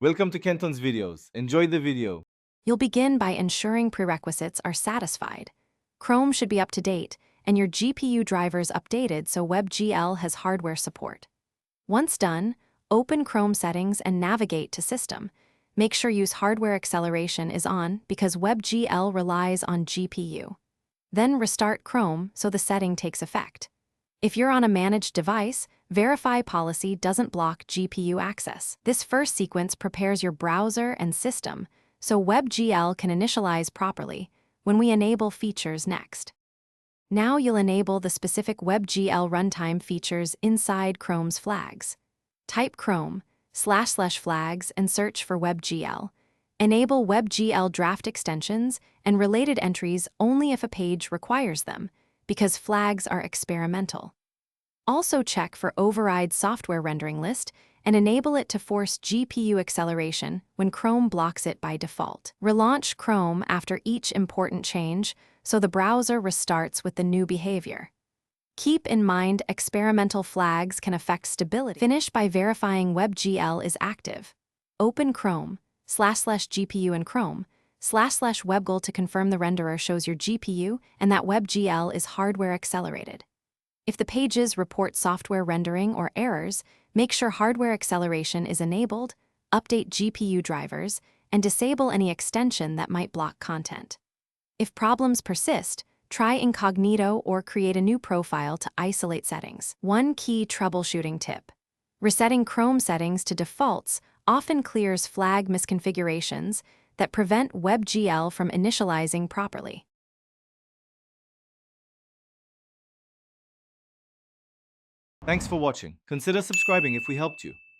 Welcome to Kenton's videos. Enjoy the video. You'll begin by ensuring prerequisites are satisfied. Chrome should be up to date, and your GPU drivers updated so Webgl has hardware support. Once done, open Chrome settings and navigate to System. Make sure use hardware acceleration is on because Webgl relies on GPU. Then restart Chrome so the setting takes effect. If you're on a managed device, Verify policy doesn't block GPU access. This first sequence prepares your browser and system, so Webgl can initialize properly when we enable features next. Now you'll enable the specific Webgl runtime features inside Chrome's flags. Type Chrome//flags and search for Webgl. Enable Webgl draft extensions and related entries only if a page requires them, because flags are experimental. Also check for Override Software Rendering List and enable it to force GPU acceleration when Chrome blocks it by default. Relaunch Chrome after each important change so the browser restarts with the new behavior. Keep in mind experimental flags can affect stability. Finish by verifying Webgl is active. Open Chrome//GPU in Chrome//Webgl to confirm the renderer shows your GPU and that Webgl is hardware accelerated. If the pages report software rendering or errors, make sure hardware acceleration is enabled, update GPU drivers, and disable any extension that might block content. If problems persist, try incognito or create a new profile to isolate settings. One key troubleshooting tip: resetting Chrome settings to defaults often clears flag misconfigurations that prevent Webgl from initializing properly. Thanks for watching. Consider subscribing if we helped you.